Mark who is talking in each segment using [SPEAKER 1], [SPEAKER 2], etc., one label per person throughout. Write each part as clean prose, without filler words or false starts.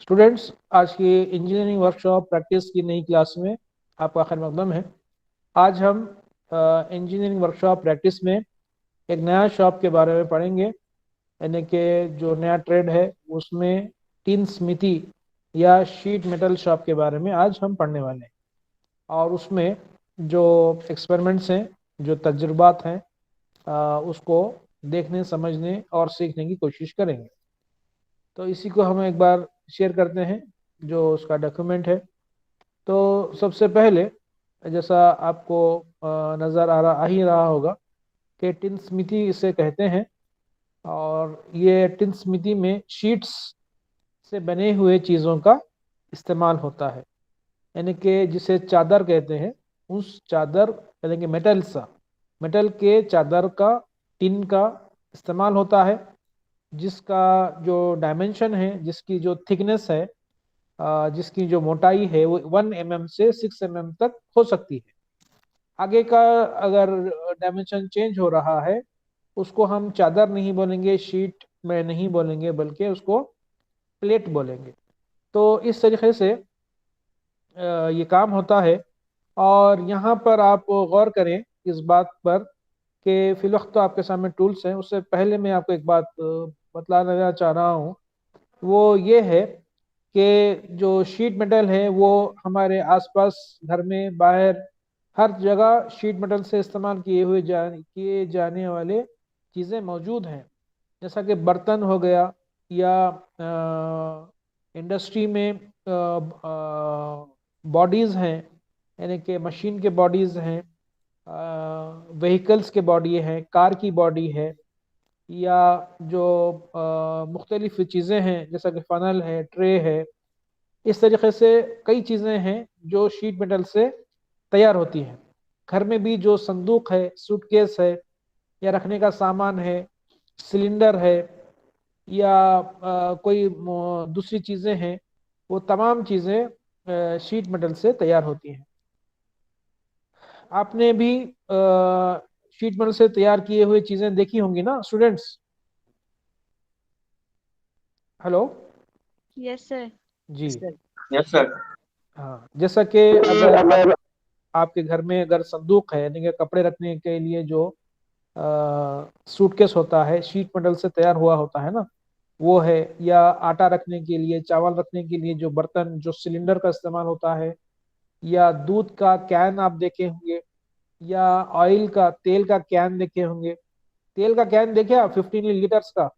[SPEAKER 1] Students, आज की engineering workshop practice की नई क्लास में आपका खैर मकदम है। आज हम इंजीनियरिंग वर्कशॉप प्रैक्टिस में एक नया शॉप के बारे में पढ़ेंगे, यानी कि जो नया ट्रेड है उसमें टिन स्मिथी या शीट मेटल शॉप के बारे में आज हम पढ़ने वाले हैं। और उसमें जो एक्सपेरिमेंट्स हैं, जो तजुर्बात हैं, उसको देखने, समझने और सीखने की कोशिश करेंगे। तो इसी को हम एक बार शेयर करते हैं, जो उसका डॉक्यूमेंट है। तो सबसे पहले, जैसा आपको नज़र आ ही रहा होगा कि टिन स्मिथी इसे कहते हैं, और ये टिन स्मिथी में शीट्स से बने हुए चीज़ों का इस्तेमाल होता है, यानी कि जिसे चादर कहते हैं, उस चादर यानी कि मेटल के चादर का, टिन का इस्तेमाल होता है, जिसका जो डायमेंशन है, जिसकी जो थिकनेस है, जिसकी जो मोटाई है वो 1 mm से 6 mm तक हो सकती है। आगे का अगर डायमेंशन चेंज हो रहा है, उसको हम चादर नहीं बोलेंगे, शीट में नहीं बोलेंगे, बल्कि उसको प्लेट बोलेंगे। तो इस तरीके से ये काम होता है। और यहाँ पर आप गौर करें इस बात पर कि फिलवक्त तो आपके सामने टूल्स हैं। उससे पहले मैं आपको एक बात बतलाना चाह रहा हूँ, वो ये है कि जो शीट मेटल है वो हमारे आसपास, घर में, बाहर, हर जगह शीट मेटल से इस्तेमाल किए जाने वाले चीज़ें मौजूद हैं। जैसा कि बर्तन हो गया, या इंडस्ट्री में बॉडीज़ हैं, यानी कि मशीन के बॉडीज़ हैं, व्हीकल्स के बॉडी है, कार की बॉडी है, या जो मुख्तलिफ चीज़ें हैं जैसा कि फ़नल है, ट्रे है। इस तरीके से कई चीज़ें हैं जो शीट मेटल से तैयार होती हैं। घर में भी जो संदूक है, सूटकेस है, या रखने का सामान है, सिलेंडर है, या कोई दूसरी चीज़ें हैं, वो तमाम चीज़ें शीट मेटल से तैयार होती हैं। आपने भी शीट मेटल से तैयार किए हुए चीज़ें देखी होंगी ना स्टूडेंट्स? हेलो।
[SPEAKER 2] Yes sir.
[SPEAKER 1] जी।
[SPEAKER 3] Yes sir.
[SPEAKER 1] हाँ, जैसा कि अगर आपके घर में अगर संदूक है, यानी कि कपड़े रखने के लिए जो सूटकेस होता है, शीट मेटल से तैयार हुआ होता है ना, वो है। या आटा रखने के लिए, चावल रखने के लिए जो बर्तन, जो सिलेंडर का इस्तेमाल होता है, या दूध का कैन आप देखे होंगे, या ऑयल का, तेल का कैन देखे होंगे। तेल का कैन देखे आप, 15 लीटर्स का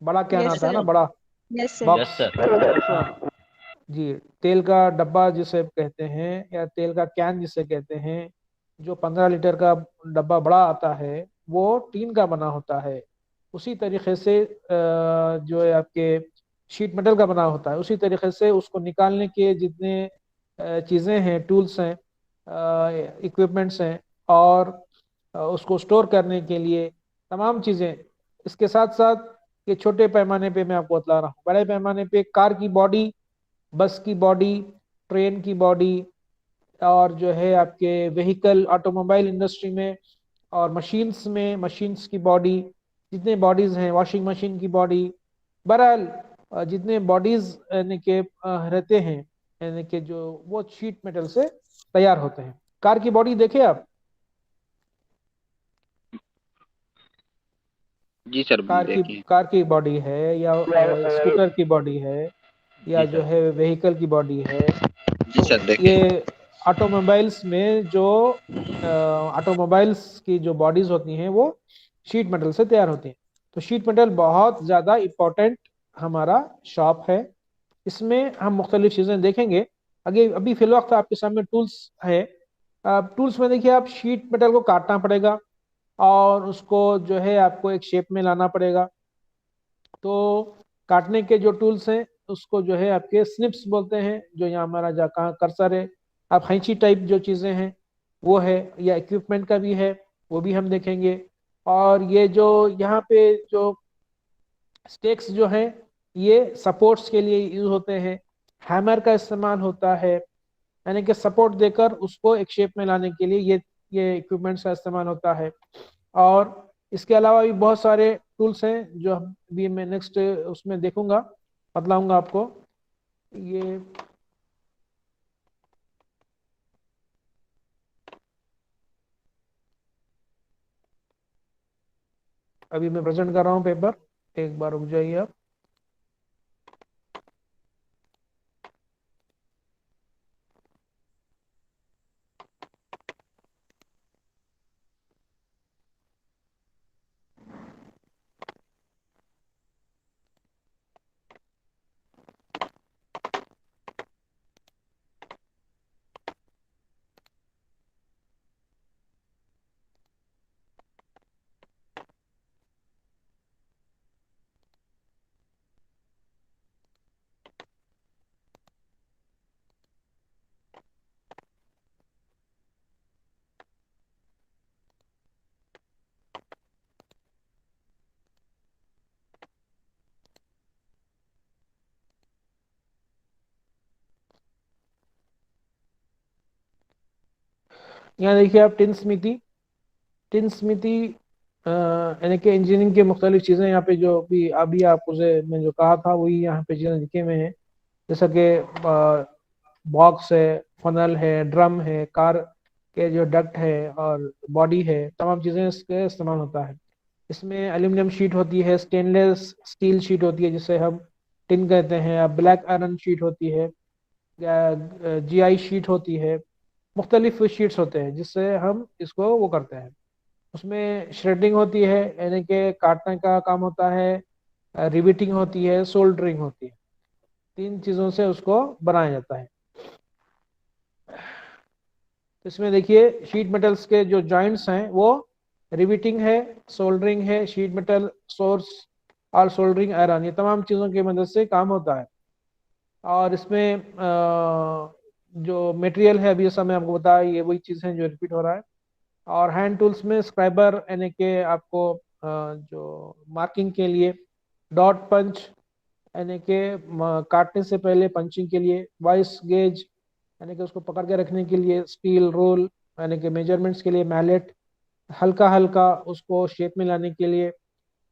[SPEAKER 1] बड़ा कैन
[SPEAKER 2] यस
[SPEAKER 1] आता है ना,
[SPEAKER 2] सर।
[SPEAKER 1] बड़ा
[SPEAKER 2] yes sir.
[SPEAKER 3] Yes
[SPEAKER 1] box.
[SPEAKER 3] Sir.
[SPEAKER 1] हाँ जी, तेल का डब्बा जिसे कहते हैं, या तेल का कैन जिसे कहते हैं, जो 15 लीटर का डब्बा बड़ा आता है, वो टीन का बना होता है। उसी तरीके से जो है आपके शीट मेटल का बना होता है। उसी तरीके से उसको निकालने के जितने चीज़ें हैं, टूल्स हैं, इक्विपमेंट्स हैं, और उसको स्टोर करने के लिए तमाम चीज़ें। इसके साथ साथ ये छोटे पैमाने पे मैं आपको बतला रहा हूँ, बड़े पैमाने पे कार की बॉडी, बस की बॉडी, ट्रेन की बॉडी, और जो है आपके व्हीकल, ऑटोमोबाइल इंडस्ट्री में, और मशीन्स में, मशीन्स की बॉडी, जितने बॉडीज़ हैं, वॉशिंग मशीन की बॉडी, बहरहाल जितने बॉडीज़ यानी के रहते हैं, यानी कि जो वो शीट मेटल से तैयार होते हैं। कार की बॉडी देखे आप?
[SPEAKER 3] जी सर, देखिए।
[SPEAKER 1] कार की बॉडी है, या स्कूटर की बॉडी है, या
[SPEAKER 3] जी
[SPEAKER 1] जो
[SPEAKER 3] सर।
[SPEAKER 1] है व्हीकल की बॉडी है।
[SPEAKER 3] जी
[SPEAKER 1] तो
[SPEAKER 3] सर,
[SPEAKER 1] ये
[SPEAKER 3] देखिए।
[SPEAKER 1] ऑटोमोबाइल्स में जो ऑटोमोबाइल्स की जो बॉडीज होती हैं वो शीट मेटल से तैयार होती हैं। तो शीट मेटल बहुत ज़्यादा इम्पोर्टेंट हमारा शॉप है। इसमें हम मुख्तलिफ चीज़ें देखेंगे। अभी अभी फिलवक्त आपके सामने टूल्स है। टूल्स में देखिए, आप शीट मेटल को काटना पड़ेगा, और उसको जो है आपको एक शेप में लाना पड़ेगा। तो काटने के जो टूल्स हैं उसको जो है आपके स्निप्स बोलते हैं, जो यहाँ हमारा जहाँ कहाँ कर्सर है, आप कैंची टाइप जो चीज़ें हैं वो है, या इक्विपमेंट का भी है, वो भी हम देखेंगे। और ये जो यहाँ पे जो स्टेक्स जो हैं, ये सपोर्ट्स के लिए यूज होते हैं। हैमर का इस्तेमाल होता है, यानी कि सपोर्ट देकर उसको एक शेप में लाने के लिए ये इक्विपमेंट्स का इस्तेमाल होता है। और इसके अलावा भी बहुत सारे टूल्स हैं जो भी मैं नेक्स्ट उसमें देखूंगा, बतलाऊंगा आपको। یہ ابھی میں پریزنٹ کر رہا ہوں پیپر، ایک بار رک جائیے آپ. یہاں دیکھیے آپ ٹن سمیتی یعنی کہ انجینئرنگ کے مختلف چیزیں یہاں پہ جو بھی ابھی آپ سے میں جو کہا تھا وہی یہاں پہ چیزیں لکھے ہوئے ہیں، جیسا کہ باکس ہے، فنل ہے، ڈرم ہے، کار کے جو ڈکٹ ہے اور باڈی ہے، تمام چیزیں اس کے استعمال ہوتا ہے. اس میں ایلومینیم شیٹ ہوتی ہے، سٹین لیس اسٹیل شیٹ ہوتی ہے جسے ہم ٹن کہتے ہیں، بلیک آئرن شیٹ ہوتی ہے، جی آئی شیٹ ہوتی ہے، مختلف شیٹس ہوتے ہیں جس سے ہم اس کو وہ کرتے ہیں. اس میں شریڈنگ ہوتی ہے یعنی کہ کاٹنے کا کام ہوتا ہے، ریویٹنگ ہوتی ہے، سولڈرنگ ہوتی ہے. 3 چیزوں سے اس کو بنایا جاتا ہے. اس میں دیکھیے شیٹ میٹلز کے جو جوائنٹس ہیں وہ ریویٹنگ ہے، سولڈرنگ ہے، شیٹ میٹل سورس اور سولڈرنگ آئرن، یہ تمام چیزوں کی مدد سے کام ہوتا ہے. اور اس میں جو میٹیریل ہے ابھی جیسا میں آپ کو بتایا یہ وہی چیز ہے جو ریپیٹ ہو رہا ہے. اور ہینڈ ٹولز میں اسکرائبر یعنی کہ آپ کو جو مارکنگ کے لیے، ڈاٹ پنچ یعنی کہ کاٹنے سے پہلے پنچنگ کے لیے، وائس گیج یعنی کہ اس کو پکڑ کے رکھنے کے لیے، اسٹیل رول یعنی کہ میجرمنٹس کے لیے، میلٹ ہلکا ہلکا اس کو شیپ میں لانے کے لیے.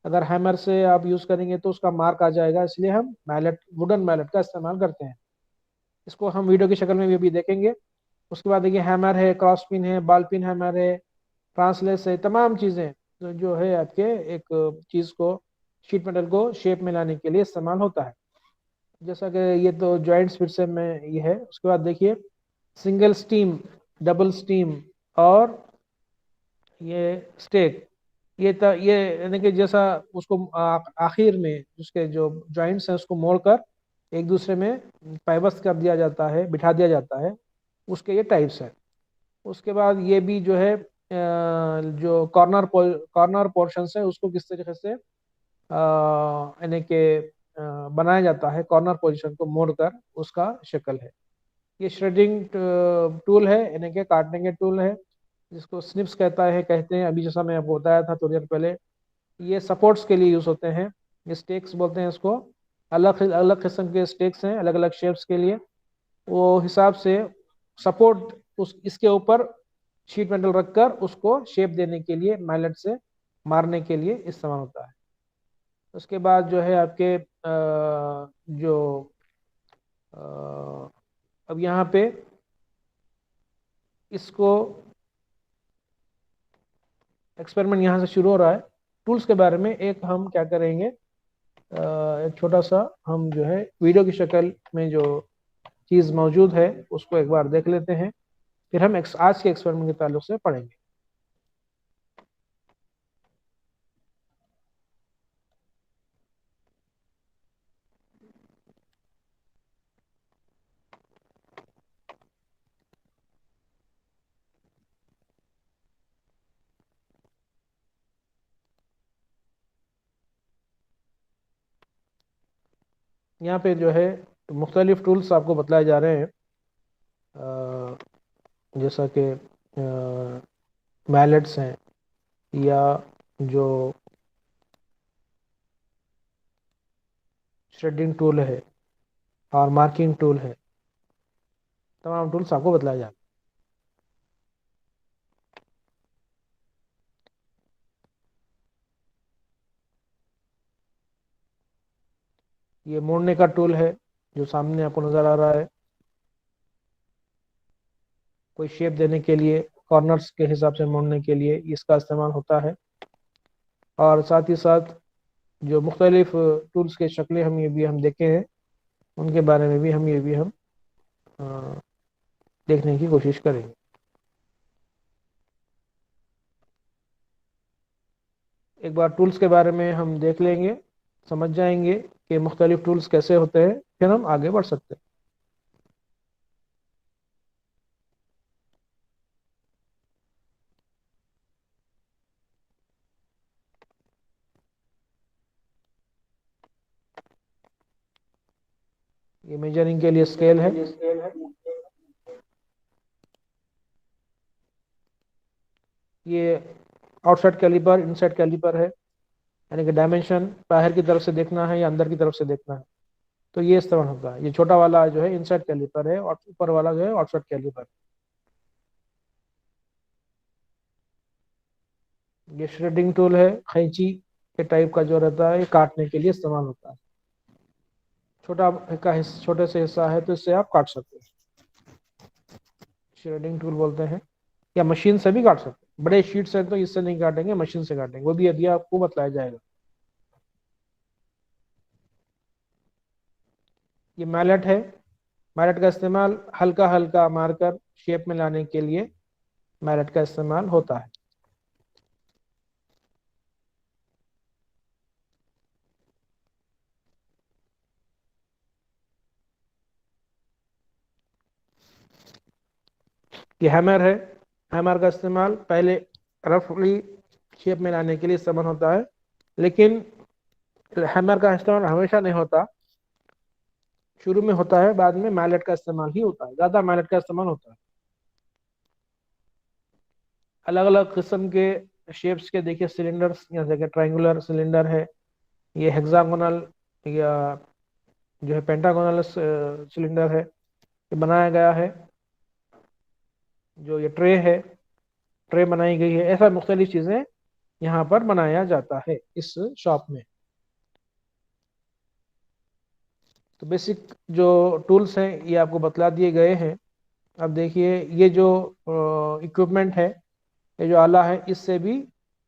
[SPEAKER 1] اگر ہیمر سے آپ یوز کریں گے تو اس کا مارک آ جائے گا، اس لیے ہم میلٹ، ووڈن میلٹ کا استعمال کرتے ہیں. اس کو ہم ویڈیو کی شکل میں بھی دیکھیں گے. اس کے بعد دیکھیے ہیمر ہے، کراس پن ہے، بال پن ہیمر ہے، ٹرانسلیس ہے، تمام چیزیں جو ہے آپ کے ایک چیز کو، شیٹ میٹل کو شیپ میں لانے کے لیے استعمال ہوتا ہے. جیسا کہ یہ تو جوائنٹس پھر سے میں یہ ہے. اس کے بعد دیکھیے سنگل سٹیم، ڈبل سٹیم اور یہ سٹیک، یہ یعنی کہ جیسا اس کو آخر میں اس کے جو جوائنٹس ہیں اس کو موڑ کر ایک دوسرے میں پیوست کر دیا جاتا ہے، بٹھا دیا جاتا ہے، اس کے یہ ٹائپس ہیں. اس کے بعد یہ بھی جو ہے جو کارنر پورشنس ہے اس کو کس طریقے سے یعنی کہ بنایا جاتا ہے، کارنر پوزیشن کو موڑ کر اس کا شکل ہے. یہ شریڈنگ ٹول ہے یعنی کہ کاٹنے کے ٹول ہے جس کو سنپس کہتے ہیں. ابھی جیسا میں آپ کو بتایا تھا تھوڑی دیر پہلے، یہ سپورٹس کے لیے یوز ہوتے ہیں. یہ سٹیکس بولتے ہیں اس کو. الگ الگ قسم کے سٹیکس ہیں الگ الگ شیپس کے لیے. وہ حساب سے سپورٹ اس کے اوپر شیٹ میٹل رکھ کر اس کو شیپ دینے کے لیے، میلٹ سے مارنے کے لیے استعمال ہوتا ہے. اس کے بعد جو ہے آپ کے جو اب یہاں پہ اس کو ایکسپیریمنٹ یہاں سے شروع ہو رہا ہے. ٹولز کے بارے میں ایک ہم کیا کریں گے، ایک چھوٹا سا ہم جو ہے ویڈیو کی شکل میں جو چیز موجود ہے اس کو ایک بار دیکھ لیتے ہیں، پھر ہم آج کے ایکسپیریمنٹ کے تعلق سے پڑھیں گے. یہاں پہ جو ہے مختلف ٹولز آپ کو بتلائے جا رہے ہیں، جیسا کہ میلٹس ہیں یا جو شریڈنگ ٹول ہے اور مارکنگ ٹول ہے، تمام ٹولز آپ کو بتلائے جا رہے ہیں. یہ موڑنے کا ٹول ہے، جو سامنے آپ کو نظر آ رہا ہے، کوئی شیپ دینے کے لیے، کارنرز کے حساب سے موڑنے کے لیے اس کا استعمال ہوتا ہے. اور ساتھ ہی ساتھ جو مختلف ٹولز کے شکلیں ہم دیکھے ہیں، ان کے بارے میں بھی ہم دیکھنے کی کوشش کریں گے. ایک بار ٹولز کے بارے میں ہم دیکھ لیں گے، سمجھ جائیں گے کہ مختلف ٹولز کیسے ہوتے ہیں، پھر ہم آگے بڑھ سکتے ہیں. یہ میجرنگ کے لیے اسکیل ہے. یہ آؤٹ سائڈ کیلیپر، ان سائڈ کیلیپر ہے، یعنی کہ ڈائمینشن باہر کی طرف سے دیکھنا ہے یا اندر کی طرف سے دیکھنا ہے، تو یہ استعمال ہوتا ہے. یہ چھوٹا والا جو ہے ان سائڈ کیلیپر ہے، اور اوپر والا جو ہے آؤٹ سائڈ کیلیپر. یہ شریڈنگ ٹول ہے، قینچی کے ٹائپ کا جو رہتا ہے، یہ کاٹنے کے لیے استعمال ہوتا ہے. چھوٹے سے حصہ ہے تو اس سے آپ کاٹ سکتے ہیں، شریڈنگ ٹول بولتے ہیں. یا مشین سے بھی کاٹ سکتے ہیں. بڑے شیٹس ہیں تو اس سے نہیں کاٹیں گے، مشین سے کاٹیں گے، وہ بھی ابھی آپ کو بتلایا جائے گا. یہ میلٹ ہے. میلٹ کا استعمال ہلکا ہلکا مار کر شیپ میں لانے کے لیے میلٹ کا استعمال ہوتا ہے. یہ ہیمر ہے. ہیمر کا استعمال پہلے رفلی شیپ میں لانے کے لیے استعمال ہوتا ہے، لیکن ہیمر کا استعمال ہمیشہ نہیں ہوتا. شروع میں ہوتا ہے، بعد میں میلٹ کا استعمال ہی ہوتا ہے، زیادہ میلٹ کا استعمال ہوتا ہے. الگ الگ قسم کے شیپس کے دیکھیے سلنڈرز، جیسے کہ ٹرائنگولر سلنڈر ہے، یہ ہیگزاگونل یا جو ہے پینٹاگونل سلنڈر ہے، یہ بنایا گیا ہے. جو یہ ٹرے بنائی گئی ہے. ایسا مختلف چیزیں یہاں پر بنایا جاتا ہے اس شاپ میں. تو بیسک جو ٹولز ہیں یہ آپ کو بتلا دیے گئے ہیں. اب دیکھیے یہ جو اکوپمنٹ ہے، یہ جو آلہ ہے، اس سے بھی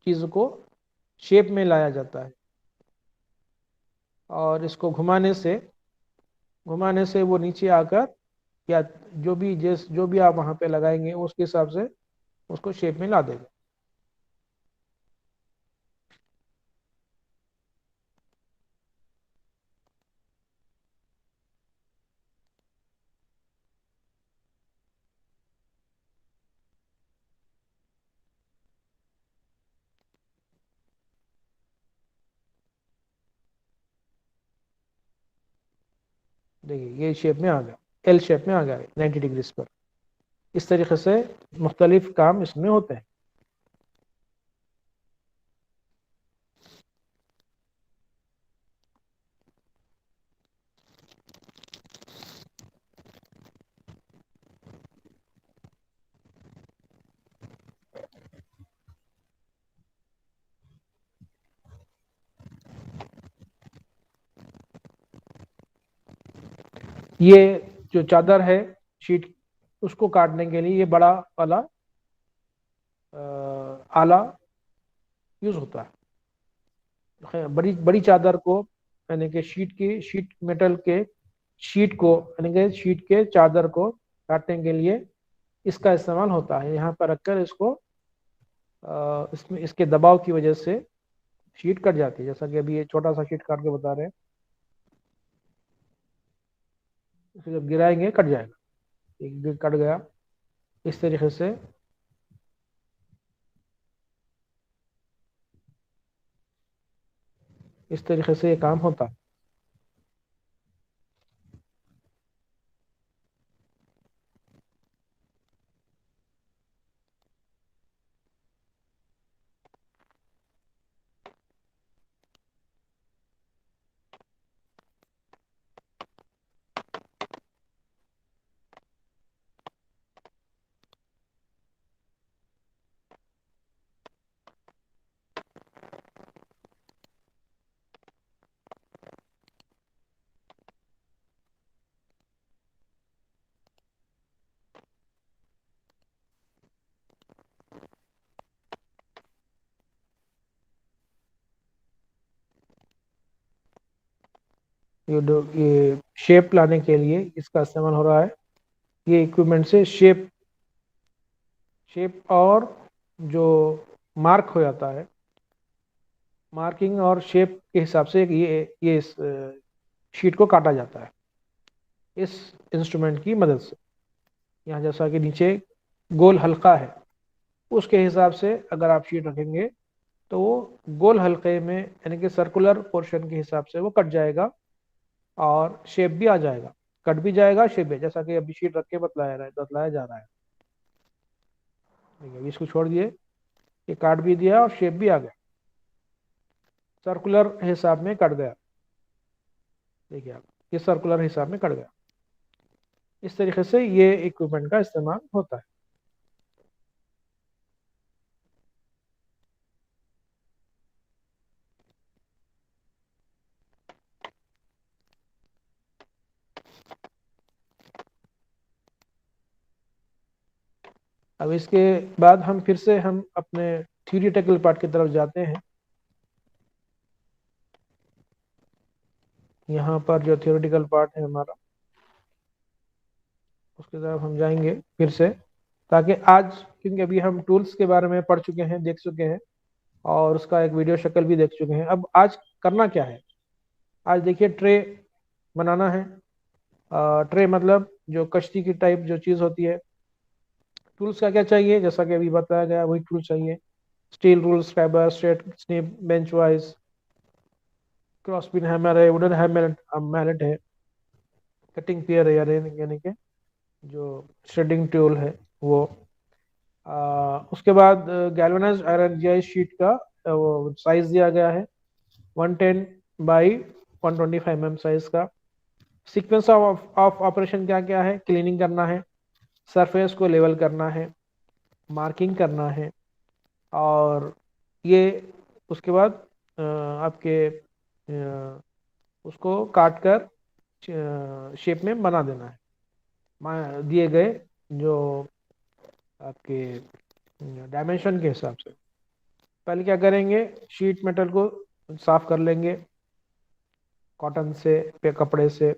[SPEAKER 1] چیز کو شیپ میں لایا جاتا ہے، اور اس کو گھمانے سے وہ نیچے آ کر، یا جو بھی آپ وہاں پہ لگائیں گے اس کے حساب سے اس کو شیپ میں لا دے گا. دیکھیے یہ شیپ میں آ گیا، ایل شیپ میں آ گیا 90 ڈگریز پر. اس طریقے سے مختلف کام اس میں ہوتے ہیں. یہ جو چادر ہے شیٹ، اس کو کاٹنے کے لیے یہ بڑا والا آلہ یوز ہوتا ہے. بڑی چادر کو، یعنی کہ شیٹ میٹل کے شیٹ کو، یعنی کہ شیٹ کے چادر کو کاٹنے کے لیے اس کا استعمال ہوتا ہے. یہاں پر رکھ کر اس کو اس کے دباؤ کی وجہ سے شیٹ کٹ جاتی ہے. جیسا کہ ابھی یہ چھوٹا سا شیٹ کاٹ کے بتا رہے ہیں، اسے جب گرائیں گے کٹ جائے گا. ایک کٹ گیا. اس طریقے سے یہ کام ہوتا. یہ شیپ لانے کے لیے اس کا استعمال ہو رہا ہے. یہ اکوپمنٹ سے شیپ اور جو مارک ہو جاتا ہے، مارکنگ اور شیپ کے حساب سے یہ شیٹ کو کاٹا جاتا ہے اس انسٹرومنٹ کی مدد سے. یہاں جیسا کہ نیچے گول حلقہ ہے، اس کے حساب سے اگر آپ شیٹ رکھیں گے تو وہ گول حلقے میں یعنی کہ سرکولر پورشن کے حساب سے وہ کٹ جائے گا اور شیپ بھی آ جائے گا. کٹ بھی جائے گا، شیپ بھی، جیسا کہ ابھی شیٹ رکھ کے بتلایا جا رہا ہے. اس کو چھوڑ دیے، یہ کاٹ بھی دیا اور شیپ بھی آ گیا، سرکولر حساب میں کٹ گیا. دیکھیے آپ، یہ سرکولر حساب میں کٹ گیا. اس طریقے سے یہ اکوپمنٹ کا استعمال ہوتا ہے. اب اس کے بعد ہم پھر سے اپنے تھیوریٹیکل پارٹ کی طرف جاتے ہیں. یہاں پر جو تھیوریٹیکل پارٹ ہے ہمارا، اس کی طرف ہم جائیں گے پھر سے، تاکہ آج، کیونکہ ابھی ہم ٹولز کے بارے میں پڑھ چکے ہیں، دیکھ چکے ہیں، اور اس کا ایک ویڈیو شکل بھی دیکھ چکے ہیں. اب آج کرنا کیا ہے؟ آج دیکھیے ٹرے بنانا ہے. ٹرے مطلب جو کشتی کی ٹائپ جو چیز ہوتی ہے. ٹولز کا کیا چاہیے؟ جیسا کہ ابھی بتایا گیا وہی ٹول چاہیے. Steel rules, fibre, straight, snip, bench vice, cross pin hammer ہے، ووڈن میلٹ ہے، کٹنگ پیئر ہے یعنی کہ جو شریڈنگ ٹول ہے وہ. اس کے بعد گیلونائزڈ آئرن جی آئی شیٹ کا وہ سائز دیا گیا ہے 110 بائی 125 mm سائز کا. سیکوینس آف آپریشن کیا کیا ہے؟ کلیننگ کرنا ہے، سرفیس کو لیول کرنا ہے، مارکنگ کرنا ہے، اور یہ اس کے بعد آپ کے اس کو کاٹ کر شیپ میں بنا دینا ہے دیے گئے جو آپ کے ڈائمینشن کے حساب سے. پہلے کیا کریں گے؟ شیٹ میٹل کو صاف کر لیں گے کاٹن سے، کپڑے سے.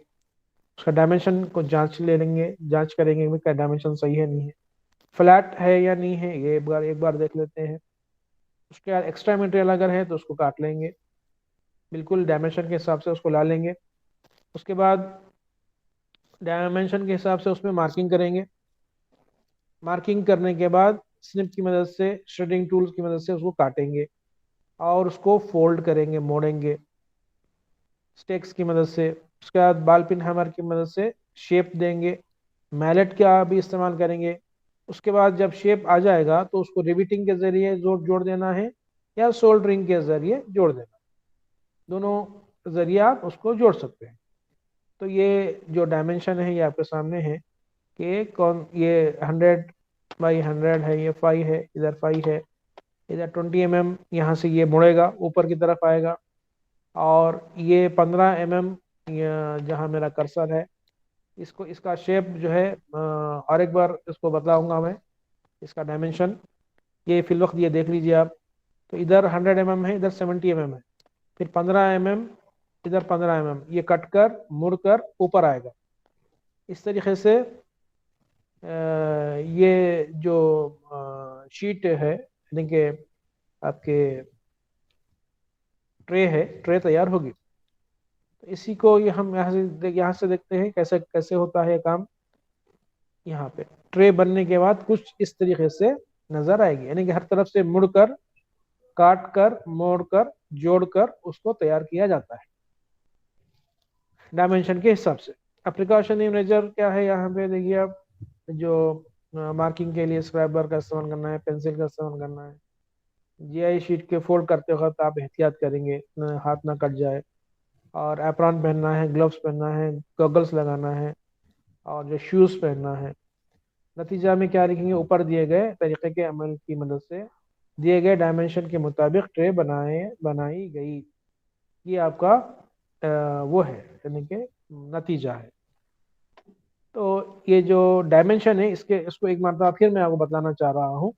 [SPEAKER 1] اس کا ڈائمینشن کو جانچ لے لیں گے، جانچ کریں گے کہ ڈائمینشن صحیح ہے نہیں ہے، فلیٹ ہے یا نہیں ہے، یہ ایک بار دیکھ لیتے ہیں. اس کے بعد ایکسٹرا مٹیریل اگر ہے تو اس کو کاٹ لیں گے، بالکل ڈائمینشن کے حساب سے اس کو لا لیں گے. اس کے بعد ڈائمینشن کے حساب سے اس میں مارکنگ کریں گے. مارکنگ کرنے کے بعد سنپ کی مدد سے، شریڈنگ ٹولز کی مدد سے اس کو کاٹیں گے اور اس کو فولڈ کریں گے، موڑیں گے سٹیکس کی مدد سے. اس کے بعد بال پن ہیمر کی مدد سے شیپ دیں گے. میلٹ کا بھی استعمال کریں گے. اس کے بعد جب شیپ آ جائے گا تو اس کو ریویٹنگ کے ذریعے جوڑ دینا ہے یا سولڈرنگ کے ذریعے جوڑ دینا. دونوں ذریعے آپ اس کو جوڑ سکتے ہیں. تو یہ جو ڈائمینشن ہے یہ آپ کے سامنے ہے کہ یہ 100 بائی 100 ہے، یہ 5 ہے، ادھر 5 ہے، ادھر 20 mm یہاں سے یہ مڑے گا، اوپر کی طرف آئے گا. اور یہ 15 mm جہاں میرا کرسر ہے، اس کا شیپ جو ہے اور ایک بار اس کو بتلاؤں گا میں. اس کا ڈائمینشن یہ فی الوقت یہ دیکھ لیجیے آپ. تو ادھر 100 mm ہے، ادھر 70 mm ہے، پھر 15 mm، ادھر 15 mm، یہ کٹ کر مڑ کر اوپر آئے گا. اس طریقے سے یہ جو شیٹ ہے یعنی کہ آپ کے ٹرے ہے، ٹرے تیار ہوگی. اسی کو یہ ہم یہاں سے دیکھتے ہیں کیسے ہوتا ہے کام. یہاں پہ ٹرے بننے کے بعد کچھ اس طریقے سے نظر آئے گی، یعنی کہ ہر طرف سے مڑ کر، کاٹ کر، موڑ کر، جوڑ کر اس کو تیار کیا جاتا ہے ڈائمینشن کے حساب سے. پریکاشنری میجر کیا ہے؟ یہاں پہ دیکھیے آپ، جو مارکنگ کے لیے اسکرائبر کا استعمال کرنا ہے، پینسل کا استعمال کرنا ہے. جی آئی شیٹ کے فولڈ کرتے وقت آپ احتیاط کریں گے ہاتھ نہ کٹ جائے. اور ایپران پہننا ہے، گلوز پہننا ہے، گوگلز لگانا ہے، اور جو شوز پہننا ہے. نتیجہ میں کیا لکھیں گے؟ اوپر دیے گئے طریقے کے عمل کی مدد سے دیے گئے ڈائمینشن کے مطابق ٹرے بنائی گئی. یہ آپ کا وہ ہے، یعنی کہ نتیجہ ہے. تو یہ جو ڈائمینشن ہے اس کو ایک مرتبہ پھر میں آپ کو بتلانا چاہ رہا ہوں،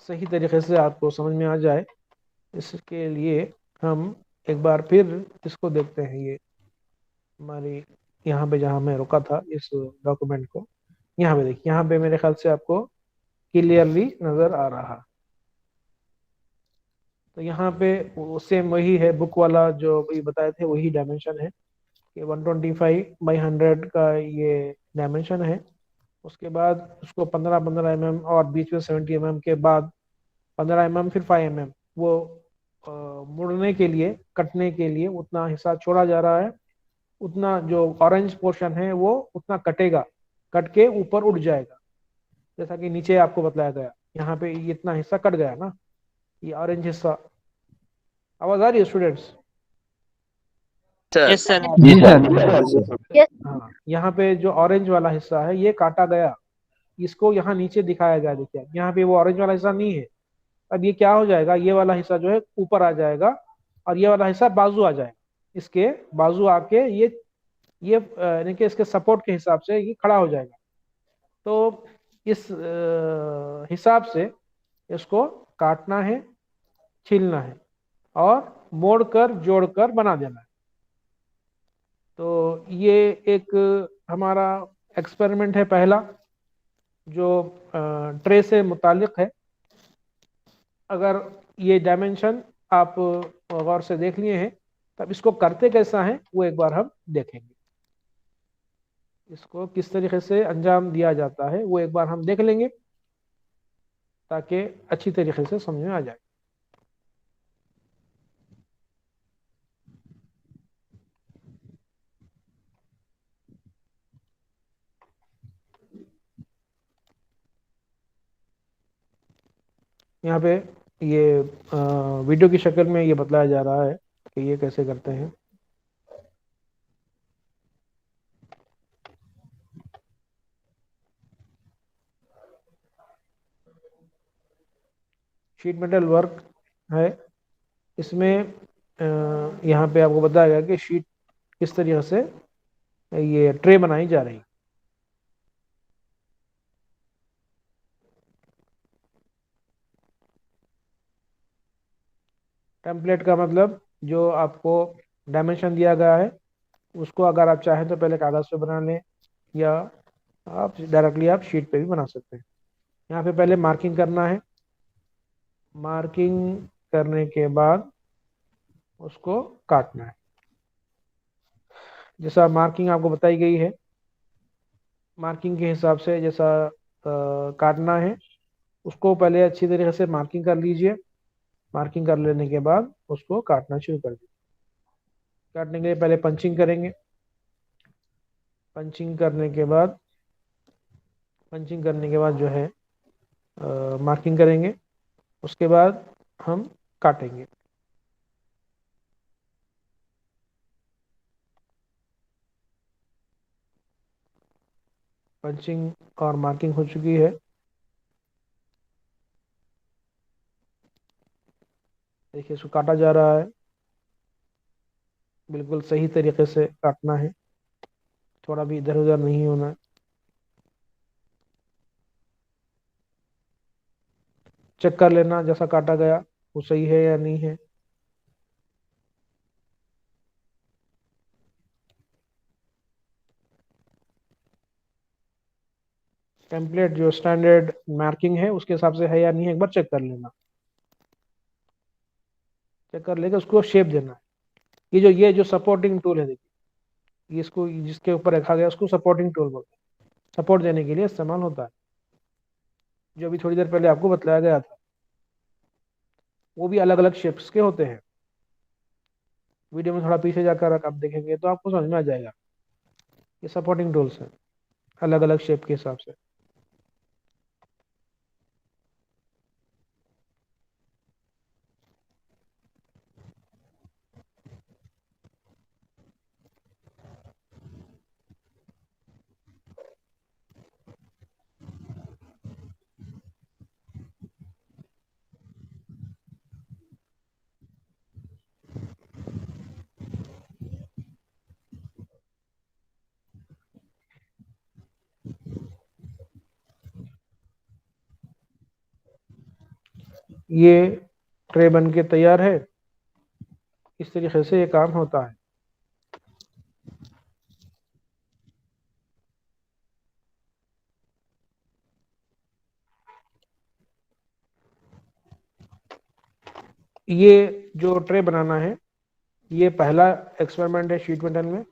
[SPEAKER 1] صحیح طریقے سے آپ کو سمجھ میں آ جائے. اس کے لیے ہم ایک بار پھر اس کو دیکھتے ہیں. یہ ہماری یہاں پہ جہاں میں رکا تھا اس ڈاکومنٹ کو، یہاں پہ دیکھیے، یہاں پہ میرے خیال سے آپ کو کلیئرلی نظر آ رہا. تو یہاں پہ سیم وہی ہے، بک والا جو بھی بتائے تھے وہی ڈائمینشن ہے کہ 125/100 کا یہ ڈائمینشن ہے. اس کے بعد اس کو 15 اور بیچ میں 70 کے بعد 15 پھر 5 وہ مڑنے کے لیے، کٹنے کے لیے اتنا حصہ چھوڑا جا رہا ہے. اتنا جو اورنج پورشن ہے وہ اتنا کٹے گا، کٹ کے اوپر اٹھ جائے گا. جیسا کہ نیچے آپ کو بتلایا گیا، یہاں پہ یہ اتنا حصہ کٹ گیا نا، یہ اورنج حصہ. آواز آ رہی ہے اسٹوڈینٹس؟
[SPEAKER 2] Yes, sir.
[SPEAKER 3] جی سر.
[SPEAKER 1] ہاں، یہاں پہ جو اورنج والا حصہ ہے یہ کاٹا گیا، اس کو یہاں نیچے دکھایا گیا. دیکھیے یہاں پہ وہ اورنج والا حصہ نہیں ہے. اب یہ کیا ہو جائے گا، یہ والا حصہ جو ہے اوپر آ جائے گا اور یہ والا حصہ بازو آ جائے گا. اس کے بازو آ کے یہ یعنی کہ اس کے سپورٹ کے حساب سے یہ کھڑا ہو جائے گا. تو اس حساب سے اس کو کاٹنا ہے، چھیلنا ہے اور موڑ کر جوڑ کر بنا دینا ہے. تو یہ ایک ہمارا ایکسپیریمنٹ ہے پہلا جو ٹرے سے متعلق ہے. اگر یہ ڈائمینشن آپ غور سے دیکھ لیے ہیں تب اس کو کرتے کیسا ہے وہ ایک بار ہم دیکھیں گے. اس کو کس طریقے سے انجام دیا جاتا ہے وہ ایک بار ہم دیکھ لیں گے تاکہ اچھی طریقے سے سمجھ میں آ جائے. یہاں پہ یہ ویڈیو کی شکل میں یہ بتلایا جا رہا ہے کہ یہ کیسے کرتے ہیں. شیٹ میٹل ورک ہے، اس میں یہاں پہ آپ کو بتایا گیا کہ شیٹ کس طریقے سے یہ ٹرے بنائی جا رہی. ٹیمپلیٹ کا مطلب جو آپ کو ڈائمینشن دیا گیا ہے اس کو اگر آپ چاہیں تو پہلے کاغذ پہ بنا لیں یا آپ ڈائریکٹلی آپ شیٹ پہ بھی بنا سکتے ہیں. یہاں پہ پہلے مارکنگ کرنا ہے، مارکنگ کرنے کے بعد اس کو کاٹنا ہے. جیسا مارکنگ آپ کو بتائی گئی ہے، مارکنگ کے حساب سے جیسا کاٹنا ہے اس کو پہلے اچھی طریقے سے مارکنگ کر لیجئے. مارکنگ کر لینے کے بعد اس کو کاٹنا شروع کر دیجیے. کاٹنے کے لیے پہلے پنچنگ کریں گے. پنچنگ کرنے کے بعد جو ہے مارکنگ کریں گے. اس کے بعد ہم کاٹیں گے. پنچنگ اور مارکنگ ہو چکی ہے. دیکھیے اس کو کاٹا جا رہا ہے، بالکل صحیح طریقے سے کاٹنا ہے، تھوڑا بھی ادھر ادھر نہیں ہونا. چیک کر لینا جیسا کاٹا گیا وہ صحیح ہے یا نہیں ہے. ٹیمپلیٹ جو اسٹینڈرڈ مارکنگ ہے اس کے حساب سے ہے یا نہیں ہے ایک بار چیک کر لینا. چیک کر لے کے اس کو شیپ دینا ہے. یہ جو سپورٹنگ ٹول ہے، دیکھیے اس کو جس کے اوپر رکھا گیا اس کو سپورٹنگ ٹول بولتے ہیں. سپورٹ دینے کے لیے استعمال ہوتا ہے. جو بھی تھوڑی دیر پہلے آپ کو بتلایا گیا تھا وہ بھی الگ الگ شیپس کے ہوتے ہیں. ویڈیو میں تھوڑا پیچھے جا کر آپ دیکھیں گے تو آپ کو سمجھ میں آ جائے گا. یہ سپورٹنگ ٹولس ہیں الگ الگ شیپ کے حساب سے. یہ ٹرے بن کے تیار ہے. इस तरीके से ये काम होता है। ये जो ट्रे बनाना है, ये पहला एक्सपेरिमेंट है शीट मेटल में।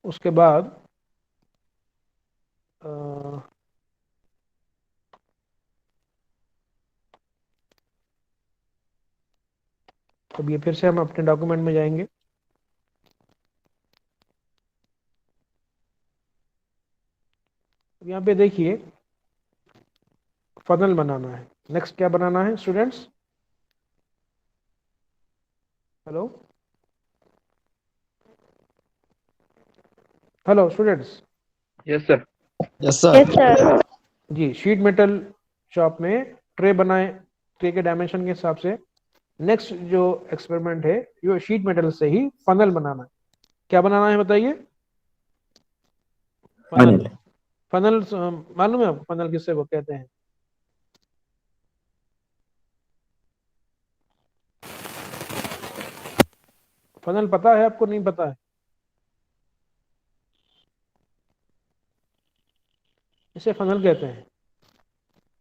[SPEAKER 1] उसके बाद अब ये फिर से हम अपने डॉक्यूमेंट में जाएंगे। अब यहाँ पे देखिए फनल बनाना है। नेक्स्ट क्या बनाना है students? Hello hello students.
[SPEAKER 3] Yes sir.
[SPEAKER 2] Yes, sir.
[SPEAKER 1] जी, शीट मेटल शॉप में ट्रे बनाए, ट्रे के डायमेंशन के हिसाब से। नेक्स्ट जो एक्सपेरिमेंट है, ये शीट मेटल से ही फनल बनाना है। क्या बनाना है बताइए? फनल। फनल मालूम है आपको फनल किससे वो कहते हैं? फनल पता है आपको, नहीं पता है? इसे फनल कहते हैं।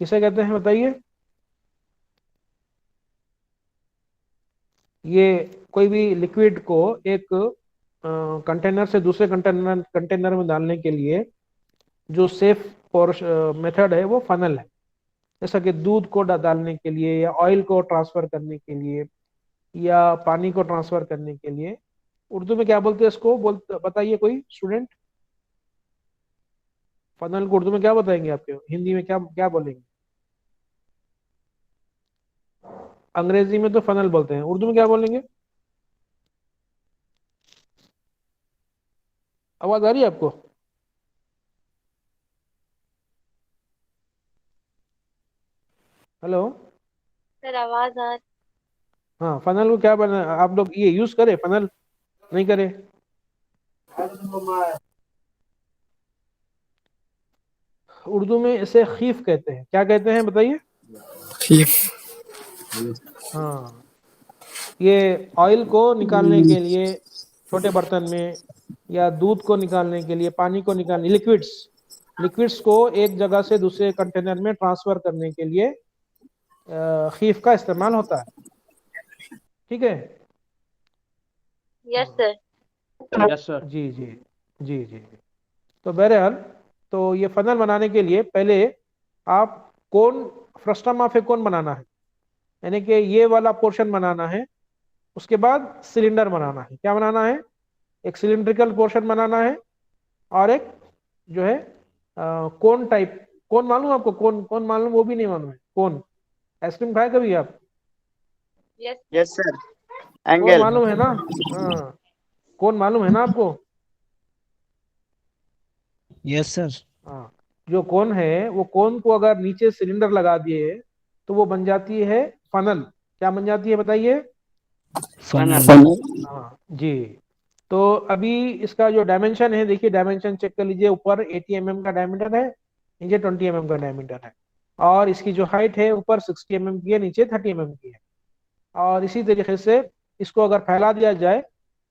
[SPEAKER 1] किसे कहते हैं बताइए? ये कोई भी लिक्विड को एक कंटेनर से दूसरे कंटेनर में डालने के लिए जो सेफ मेथड है वो फनल है। जैसा कि दूध को डालने के लिए, या ऑयल को ट्रांसफर करने के लिए, या पानी को ट्रांसफर करने के लिए। उर्दू में क्या बोलते हैं इसको? बताइए कोई स्टूडेंट। फनल को उर्दू में क्या बताएंगे आपके? हिंदी में क्या क्या बोलेंगे? अंग्रेजी में तो फनल बोलते हैं, उर्दू में क्या बोलेंगे? आवाज आ रही है आपको? हेलो।
[SPEAKER 2] सर आवाज आ रही।
[SPEAKER 1] हाँ, फनल को क्या बना, आप लोग ये यूज करें फनल? नहीं करे? उर्दू में इसे खीफ कहते हैं। क्या कहते हैं बताइए?
[SPEAKER 4] खीफ।
[SPEAKER 1] हाँ, ये ऑयल को निकालने के लिए छोटे बर्तन में, या दूध को निकालने के लिए, पानी को निकालने, लिक्विड्स को एक जगह से दूसरे कंटेनर में ट्रांसफर करने के लिए खीफ का इस्तेमाल होता है। ठीक है?
[SPEAKER 2] Yes sir.
[SPEAKER 1] Yes sir. जी जी जी जी। तो बहरहाल, तो ये फनल बनाने के लिए पहले आप कौन फ्रस्टम ऑफ ए कौन बनाना है, यानी कि ये वाला पोर्शन बनाना है। उसके बाद सिलेंडर बनाना है। क्या बनाना है? एक सिलिंड्रिकल पोर्शन बनाना है, और एक जो है कोन टाइप। कोन मालूम आपको? कोन कोन मालूम? वो भी नहीं मालूम है कोन? आइसक्रीम खाए कभी आप?
[SPEAKER 2] Yes
[SPEAKER 3] yes sir.
[SPEAKER 1] कोन
[SPEAKER 3] एंगल।
[SPEAKER 1] मालूम है ना? हाँ, कोन मालूम है ना आपको?
[SPEAKER 4] Yes sir.
[SPEAKER 1] हाँ, जो कोन है, वो कोन को अगर नीचे सिलेंडर लगा दिए तो वो बन जाती है फनल। क्या बन जाती है बताइए?
[SPEAKER 4] फनल।
[SPEAKER 1] हाँ जी। तो अभी इसका जो डायमेंशन है, देखिए डायमेंशन चेक कर लीजिए। ऊपर 80 mm का डायमीटर है, नीचे 20 mm का डायमीटर है। और इसकी जो हाइट है, ऊपर 60 mm की है, नीचे 30 mm की है। और इसी तरीके से इसको अगर फैला दिया जाए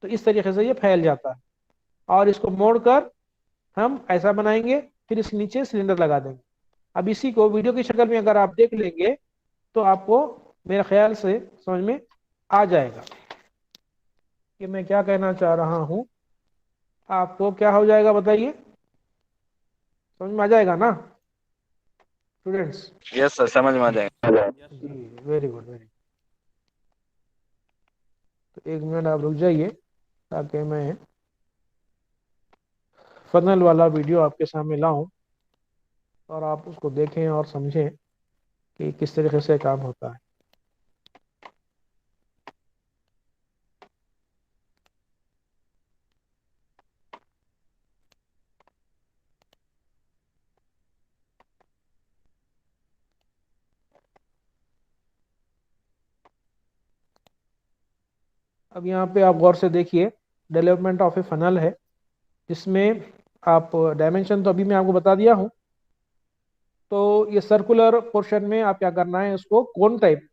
[SPEAKER 1] तो इस तरीके से ये फैल जाता है। और इसको मोड़कर हम ऐसा बनाएंगे, फिर इसके नीचे सिलेंडर लगा देंगे। अब इसी को वीडियो की शक्ल में अगर आप देख लेंगे तो आपको मेरे ख्याल से समझ में आ जाएगा कि मैं क्या कहना चाह रहा हूं। आपको क्या हो जाएगा बताइए? समझ में आ जाएगा ना स्टूडेंट्स?
[SPEAKER 3] यस सर, समझ में आ जाएगा।
[SPEAKER 1] जी, वेरी गुड, वेरी। तो एक मिनट आप रुक जाइए ताकि मैं फनल वाला वीडियो आपके सामने लाऊं और आप उसको देखें और समझें कि किस तरीके से काम होता है। अब यहाँ पे आप गौर से देखिए, डेवलपमेंट ऑफ ए फनल है, जिसमें आप डायमेंशन तो अभी मैं आपको बता दिया हूँ। तो ये सर्कुलर पोर्शन में आप क्या करना है, उसको कोन टाइप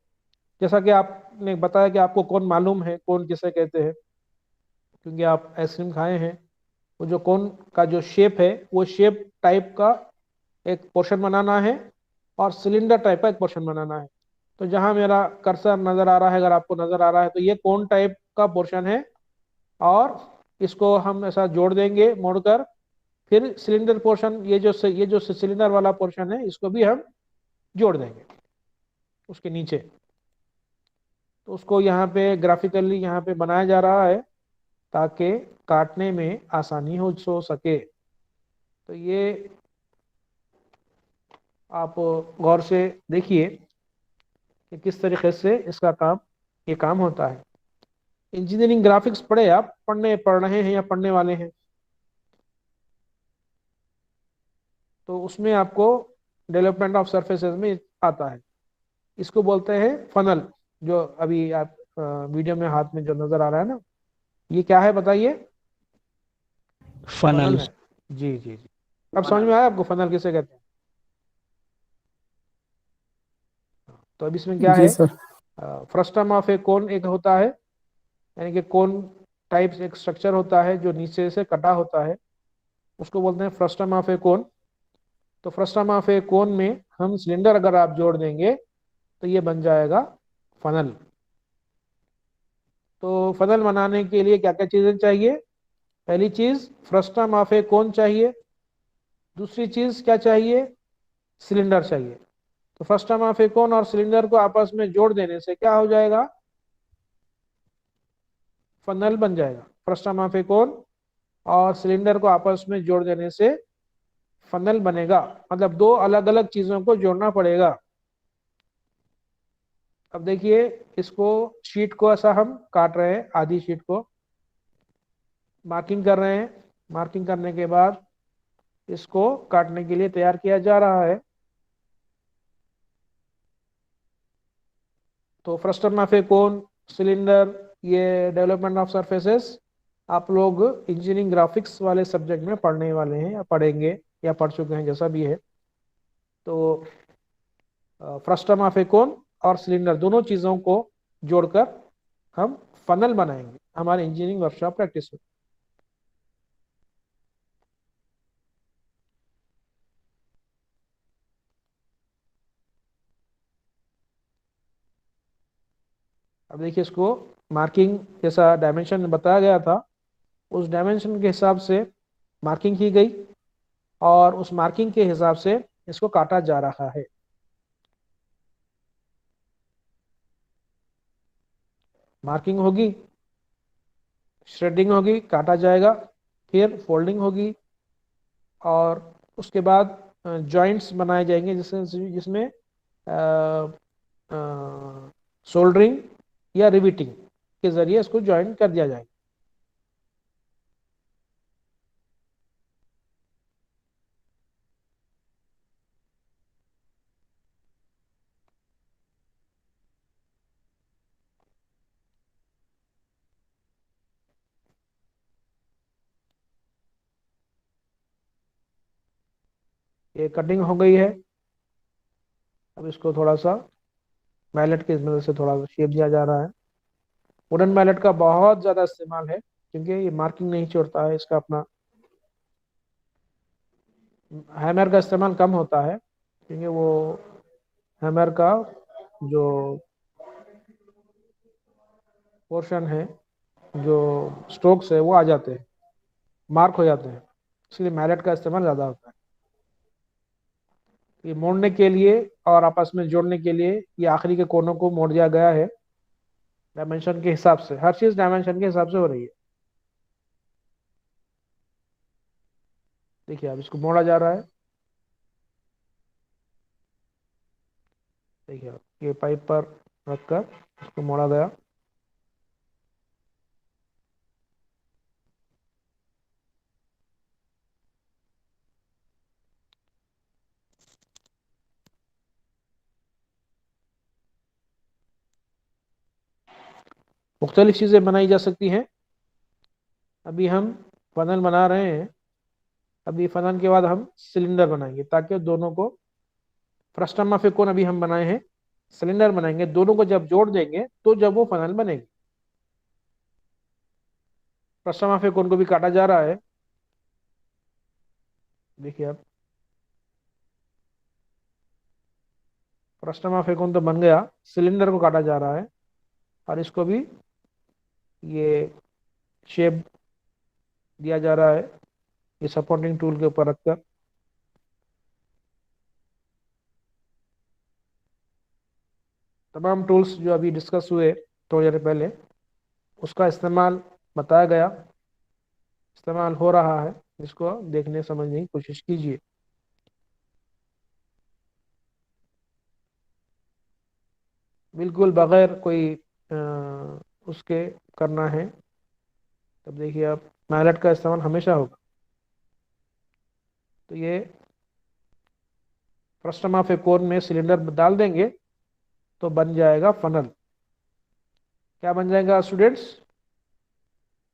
[SPEAKER 1] जैसा कि आपने बताया कि आपको कोन मालूम है, कोन किसे कहते हैं, क्योंकि आप आइसक्रीम खाए हैं। वो जो कोन का जो शेप है, वो शेप टाइप का एक पोर्शन बनाना है और सिलेंडर टाइप का एक पोर्शन बनाना है। तो जहां मेरा कर्सर नजर आ रहा है, अगर आपको नजर आ रहा है, तो ये कोन टाइप का पोर्शन है, और इसको हम ऐसा जोड़ देंगे मोड़कर। फिर सिलेंडर पोर्शन, ये जो सिलेंडर वाला पोर्शन है, इसको भी हम जोड़ देंगे उसके नीचे। तो उसको यहाँ पे ग्राफिकली यहाँ पे बनाया जा रहा है ताकि काटने में आसानी हो सके। तो ये आप गौर से देखिए कि किस तरीके से इसका काम, ये काम होता है। इंजीनियरिंग ग्राफिक्स पढ़े आप, पढ़ रहे हैं या पढ़ने वाले हैं? तो उसमें आपको डेवलपमेंट ऑफ सरफेसेस में आता है। इसको बोलते हैं फनल। जो अभी आप वीडियो में हाथ में जो नजर आ रहा है ना, ये क्या है बताइए? फनल
[SPEAKER 4] funnel,
[SPEAKER 1] है। जी जी जी, अब समझ में आया आपको फनल किसे कहते हैं? तो अब इसमें क्या
[SPEAKER 4] जी
[SPEAKER 1] है,
[SPEAKER 4] सर।
[SPEAKER 1] फ्रस्टम ऑफ ए कोन एक होता है, यानी कि कोन टाइप एक स्ट्रक्चर होता है जो नीचे से कटा होता है, उसको बोलते हैं फ्रस्टम ऑफ ए कोन। तो फ्रस्टम ऑफ ए कोन में हम सिलेंडर अगर आप जोड़ देंगे तो ये बन जाएगा फनल। तो फनल बनाने के लिए क्या क्या चीजें चाहिए? पहली चीज फ्रस्टम ऑफ ए कोन चाहिए। दूसरी चीज क्या चाहिए? सिलेंडर चाहिए। तो फ्रस्टम ऑफ ए कोन और सिलेंडर को आपस में जोड़ देने से क्या हो जाएगा? फनल बन जाएगा। फ्रस्टम ऑफ ए कोन और सिलेंडर को आपस में जोड़ देने से फनल बनेगा। मतलब दो अलग अलग चीजों को जोड़ना पड़ेगा। अब देखिए, इसको शीट को ऐसा हम काट रहे हैं, आधी शीट को मार्किंग कर रहे हैं। मार्किंग करने के बाद इसको काटने के लिए तैयार किया जा रहा है। तो frustum of A cone, cylinder, ये डेवलपमेंट ऑफ सरफेसेस आप लोग इंजीनियरिंग ग्राफिक्स वाले सब्जेक्ट में पढ़ने वाले हैं या पढ़ेंगे या पढ़ चुके हैं, जैसा भी है। तो फ्रस्टम ऑफ ए कोन और सिलेंडर दोनों चीजों को जोड़कर हम फनल बनाएंगे हमारे इंजीनियरिंग वर्कशॉप प्रैक्टिस में। अब देखिए, इसको मार्किंग जैसा डायमेंशन बताया गया था, उस डायमेंशन के हिसाब से मार्किंग की गई और उस मार्किंग के हिसाब से इसको काटा जा रहा है। मार्किंग होगी, श्रेडिंग होगी, काटा जाएगा, फिर फोल्डिंग होगी, और उसके बाद जॉइंट्स बनाए जाएंगे जिसमें सोल्डरिंग या रिविटिंग के जरिए इसको ज्वाइन कर दिया जाएगा। ये कटिंग हो गई है। अब इसको थोड़ा सा मैलेट की मदद से थोड़ा सा शेप दिया जा रहा है। वुडन मैलेट का बहुत ज़्यादा इस्तेमाल है क्योंकि ये मार्किंग नहीं छोड़ता है। इसका अपना हैमर का इस्तेमाल कम होता है क्योंकि वो हैमर का जो पोर्शन है, जो स्ट्रोक्स है, वो आ जाते हैं, मार्क हो जाते हैं, इसलिए मैलेट का इस्तेमाल ज़्यादा होता है। ये मोड़ने के लिए और आपस में जोड़ने के लिए ये आखिरी के कोनों को मोड़ दिया गया है डायमेंशन के हिसाब से। हर चीज डायमेंशन के हिसाब से हो रही है। देखिए, अब इसको मोड़ा जा रहा है। देखिए, ये पाइप पर रखकर इसको मोड़ा गया। मुख्तलिफ चीज़ें बनाई जा सकती हैं। अभी हम फनल बना रहे हैं। अभी फनल के बाद हम सिलेंडर बनाएंगे ताकि दोनों को, फ्रस्टम ऑफ ए कोन अभी हम बनाए हैं, सिलेंडर बनाएंगे, दोनों को जब जोड़ देंगे तो जब वो फनल बनेगी। फ्रस्टम ऑफ ए कोन को भी काटा जा रहा है, देखिए आप, फ्रस्टम ऑफ ए कोन तो बन गया, सिलेंडर को काटा जा रहा है और इसको भी ये शेप दिया जा रहा है ये सपोर्टिंग टूल के ऊपर रखकर। तमाम टूल्स जो अभी डिस्कस हुए थोड़ी देर पहले, उसका इस्तेमाल बताया गया, इस्तेमाल हो रहा है, इसको देखने समझने की कोशिश कीजिए। बिल्कुल बगैर कोई उसके करना है, तब देखिए आप, मैलेट का इस्तेमाल हमेशा होगा। तो ये फ्रस्टम ऑफ ए कोन में सिलेंडर डाल देंगे तो बन जाएगा फनल। क्या बन जाएगा स्टूडेंट्स?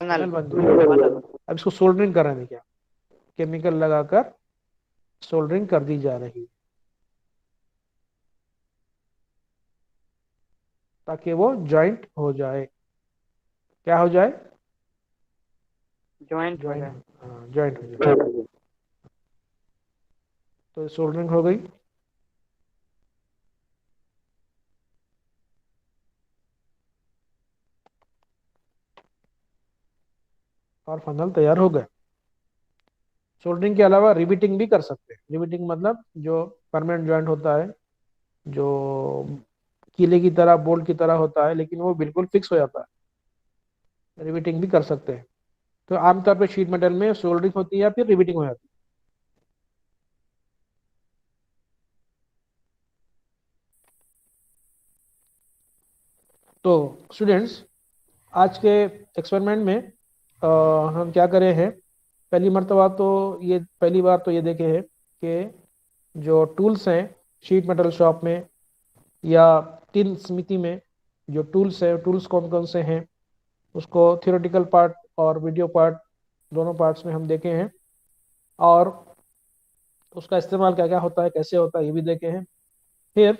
[SPEAKER 1] फनल बन जाएगा। अब इसको सोल्डरिंग कर रहे हैं, क्या केमिकल लगाकर सोल्डरिंग कर दी जा रही है ताकि वो जॉइंट हो जाए। क्या हो जाए?
[SPEAKER 5] जॉइंट हो
[SPEAKER 1] जॉइंट,
[SPEAKER 5] जाए।
[SPEAKER 1] हाँ जॉइंट हो जाए। तो सोल्डरिंग हो गई। और फनल तैयार हो गया। सोल्डरिंग के अलावा रिबिटिंग भी कर सकते हैं। रिबिटिंग मतलब जो परमानेंट जॉइंट होता है, जो कीले की तरह, बोल्ट की तरह होता है, लेकिन वो बिल्कुल फिक्स हो जाता है, रिबिटिंग भी कर सकते हैं। तो आमतौर पर शीट मेटल में सोल्डरिंग होती है या फिर रिबिटिंग हो जाती है। तो स्टूडेंट्स, आज के एक्सपेरिमेंट में हम क्या करे हैं, पहली बार तो ये देखे हैं कि जो टूल्स हैं शीट मेटल शॉप में या टिन स्मिथी में, जो टूल्स हैं, टूल्स कौन कौन से हैं, उसको थियोरेटिकल पार्ट और वीडियो पार्ट, दोनों पार्ट्स में हम देखे हैं, और उसका इस्तेमाल क्या क्या होता है, कैसे होता है, ये भी देखे हैं। फिर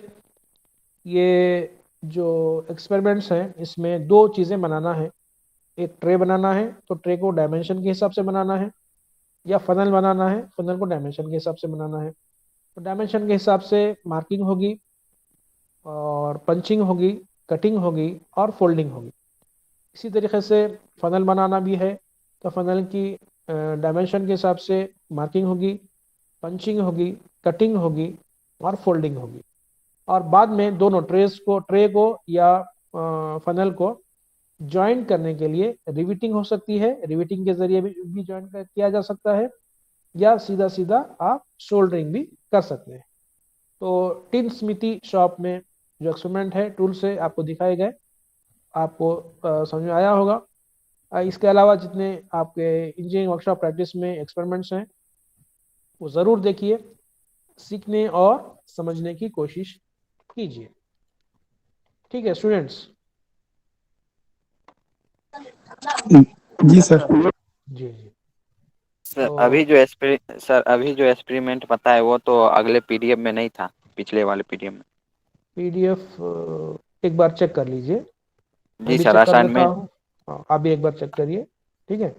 [SPEAKER 1] ये जो एक्सपेरिमेंट्स हैं, इसमें दो चीज़ें बनाना है। एक ट्रे बनाना है, तो ट्रे को डायमेंशन के हिसाब से बनाना है, या फनल बनाना है, फनल को डायमेंशन के हिसाब से बनाना है। तो डायमेंशन के हिसाब से मार्किंग होगी और पंचिंग होगी, कटिंग होगी और फोल्डिंग होगी। इसी तरीके से फनल बनाना भी है, तो फनल की डायमेंशन के हिसाब से मार्किंग होगी, पंचिंग होगी, कटिंग होगी और फोल्डिंग होगी। और बाद में दोनों ट्रे को या फनल को ज्वाइन करने के लिए रिविटिंग हो सकती है, रिविटिंग के जरिए भी ज्वाइन किया जा सकता है, या सीधा सीधा आप सोल्डरिंग भी कर सकते हैं। तो टिन स्मिथी शॉप में जो एक्सपेरिमेंट है, टूल से आपको दिखाए गए, आपको समझ में आया होगा। इसके अलावा जितने आपके इंजीनियरिंग वर्कशॉप प्रैक्टिस में एक्सपेरिमेंट्स हैं, वो ज़रूर देखिए, सीखने और समझने की कोशिश कीजिए। ठीक है स्टूडेंट्स?
[SPEAKER 4] जी सर।
[SPEAKER 1] जी जी।
[SPEAKER 3] सर
[SPEAKER 1] तो
[SPEAKER 3] अभी जो एक्सपेरिमेंट बताए वो तो अगले पीडीएफ में नहीं था, पिछले वाले पीडीएफ में।
[SPEAKER 1] पीडीएफ एक बार चेक कर लीजिए, मैं
[SPEAKER 3] जी
[SPEAKER 1] भी
[SPEAKER 3] सर,
[SPEAKER 1] चेक कर लेता
[SPEAKER 3] असाइनमेंट।
[SPEAKER 1] हूँ। हाँ, आप भी एक बार चेक करिए, ठीक है।